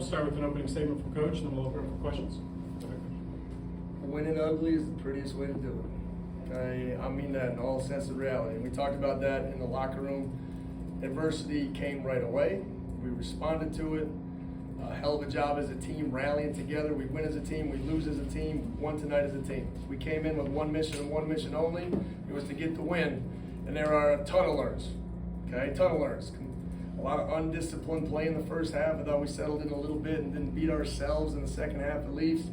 we'll start with an opening statement from Coach, and then we'll open up for questions. Winning ugly is the prettiest way to do it. Okay? I mean that in all sense of reality. We talked about that in the locker room. Adversity came right away. We responded to it. A hell of a job as a team, rallying together. We win as a team, we lose as a team, we won tonight as a team. We came in with one mission and one mission only. It was to get the win. And there are a ton of learns. Okay, ton of learns. A lot of undisciplined play in the first half. I thought we settled in a little bit and didn't beat ourselves in the second half at least.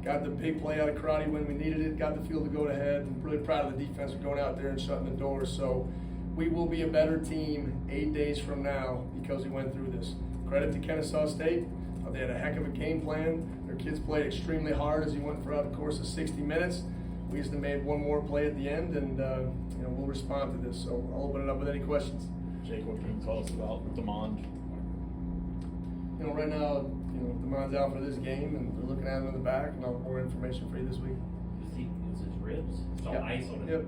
Got the big play out of karate when we needed it, got the field to go ahead. I'm really proud of the defense for going out there and shutting the door. So we will be a better team 8 days from now because we went through this. Credit to Kennesaw State. They had a heck of a game plan. Their kids played extremely hard as he went throughout the course of 60 minutes. We just made one more play at the end, and we'll respond to this. So I'll open it up with any questions. Jake, what can you tell us about Demond? Right now, Demond's out for this game, and they're looking at him in the back, and I'll have more information for you this week. It's his ribs. It's all Yep. ice on it. Yep.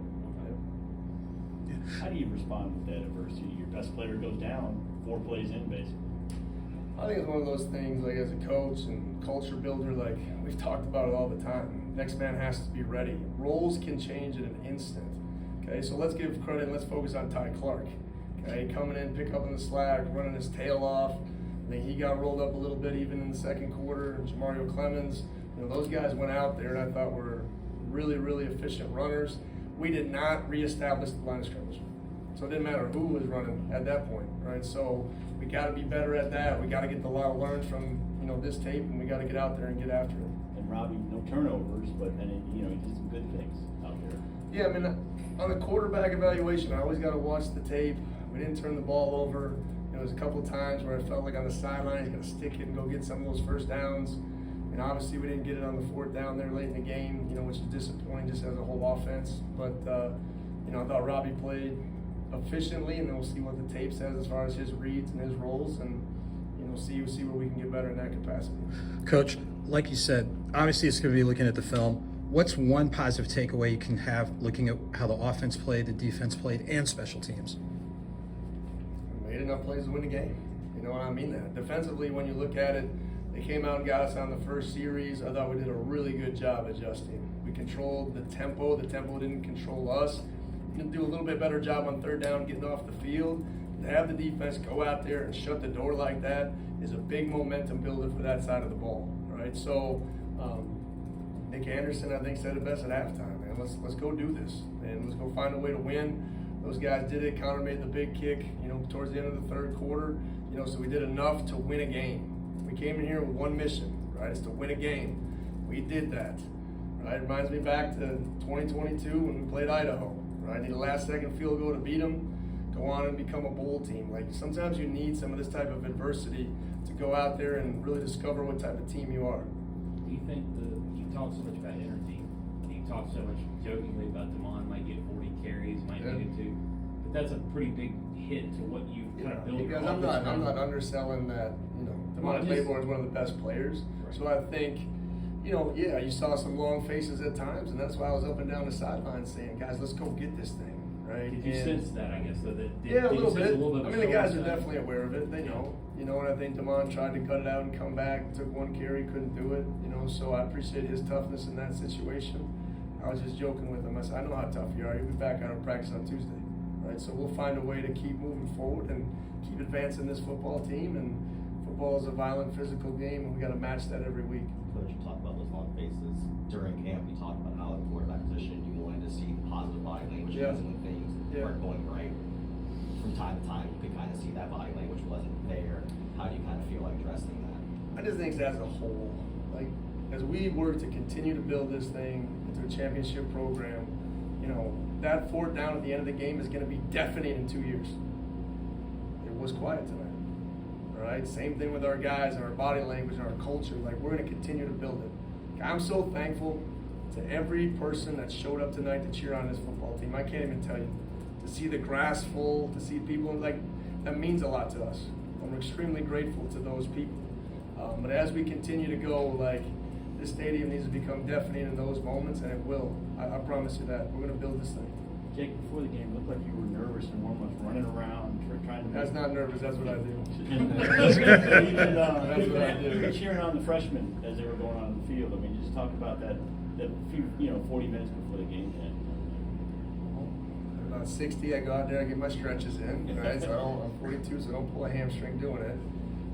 How do you respond with that adversity? Your best player goes down 4 plays in, basically. I think it's one of those things, like as a coach and culture builder, like we've talked about it all the time. Next man has to be ready. Roles can change in an instant. Okay, so let's give credit and let's focus on Ty Clark. Okay, coming in, pick up in the slack, running his tail off. I think he got rolled up a little bit even in the second quarter. Jamario Clemens, those guys went out there and I thought were really, really efficient runners. We did not reestablish the line of scrimmage. So it didn't matter who was running at that point, right? So we got to be better at that. We got to get a lot of learns from this tape, and we got to get out there and get after it. And Robbie, no turnovers, but then he did some good things out there. Yeah, I mean, on the quarterback evaluation, I always got to watch the tape. We didn't turn the ball over. There was a couple of times where I felt like on the sideline, he's going to stick it and go get some of those first downs. And obviously, we didn't get it on the 4th down there late in the game, which is disappointing just as a whole offense. But I thought Robbie played efficiently, and then we'll see what the tape says as far as his reads and his roles, and see where we can get better in that capacity. Coach, like you said, obviously it's going to be looking at the film. What's one positive takeaway you can have looking at how the offense played, the defense played, and special teams? We made enough plays to win the game. I mean that. Defensively, when you look at it, they came out and got us on the first series. I thought we did a really good job adjusting. We controlled the tempo. The tempo didn't control us. We can do a little bit better job on 3rd down getting off the field. To have the defense go out there and shut the door like that is a big momentum builder for that side of the ball, right? So Nick Anderson, I think, said it best at halftime, man. Let's go do this, and let's go find a way to win. Those guys did it. Connor made the big kick, towards the end of the 3rd quarter. So we did enough to win a game. We came in here with one mission, right? It's to win a game. We did that, right? It reminds me back to 2022 when we played Idaho, right? Need a last-second field goal to beat them. Go on and become a bowl team. Like sometimes you need some of this type of adversity to go out there and really discover what type of team you are. Do you think you talk so much about energy? You talk so much jokingly about Demond might get 40 carries, might get 2, but that's a pretty big hit to what you kind of built. Because I'm not underselling that. Demond Claiborne is one of the best players. Right. So I think, you saw some long faces at times, and that's why I was up and down the sideline saying, guys, let's go get this thing. Right. Did you sense that, I guess, though? A little bit. I mean, the guys are definitely aware of it. They know. And I think Demond tried to cut it out and come back, took one carry, couldn't do it. So I appreciate his toughness in that situation. I was just joking with him. I said, I know how tough you are. You'll be back out of practice on Tuesday. Right. So we'll find a way to keep moving forward and keep advancing this football team. And football is a violent, physical game, and we got to match that every week. Coach, you talked about those long faces during camp. You talked about how the quarterback position you wanted to see positive body language when things weren't going right. From time to time, you could kind of see that body language wasn't there. How do you kind of feel like addressing that? I just think as a whole, like as we work to continue to build this thing into a championship program, that 4th down at the end of the game is going to be deafening in 2 years. It was quiet tonight. All right, same thing with our guys and our body language and our culture. Like we're going to continue to build it. I'm so thankful to every person that showed up tonight to cheer on this football team. I can't even tell you. To see the grass full, to see people, that means a lot to us. I'm extremely grateful to those people. But as we continue to go, this stadium needs to become deafening in those moments, and it will. I promise you that. We're going to build this thing. Jake, before the game, it looked like you were nervous and almost running around, trying to. That's not nervous, that's what I do. That's That's what I do. Cheering on the freshmen as they were going on the field. I mean, just talk about that few, 40 minutes before the game ended. About 60, I go out there, I get my stretches in, right? So I'm 42, so I don't pull a hamstring doing it.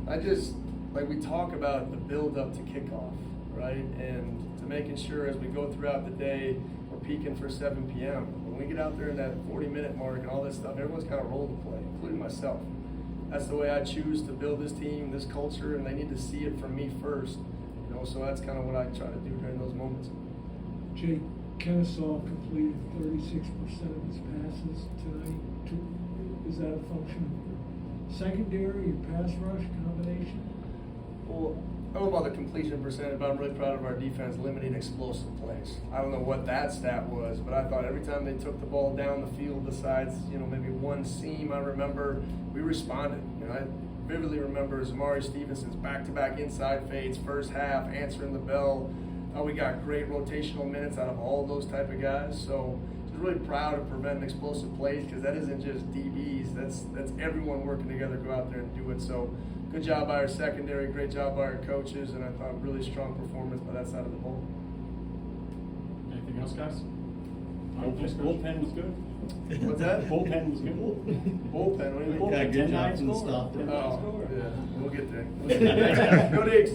I just, like we talk about the build up to kickoff, right? And to making sure as we go throughout the day, we're peaking for 7 p.m. When we get out there in that 40-minute mark and all this stuff, everyone's got a role to play, including myself. That's the way I choose to build this team, this culture, and they need to see it from me first. So that's kind of what I try to do during those moments. Jake, Kennesaw completed 36% of his passes tonight. Is that a function of secondary or pass rush combination? Well, I don't know about the completion percentage, but I'm really proud of our defense limiting explosive plays. I don't know what that stat was, but I thought every time they took the ball down the field, besides maybe one seam, I remember we responded. I vividly remember Zamari Stevenson's back-to-back inside fades, first half, answering the bell. We got great rotational minutes out of all those type of guys. So just really proud of preventing explosive plays, because that isn't just DBs. That's everyone working together to go out there and do it. So good job by our secondary, great job by our coaches, and I thought really strong performance by that side of the ball. Anything else, guys? Bullpen was good. What's that? Bullpen was good. Bullpen, what do you mean? Bullpen, Yeah, good 10-9 job from the score. stop. 10-9 Oh, score. yeah, we'll get there. Go Digs.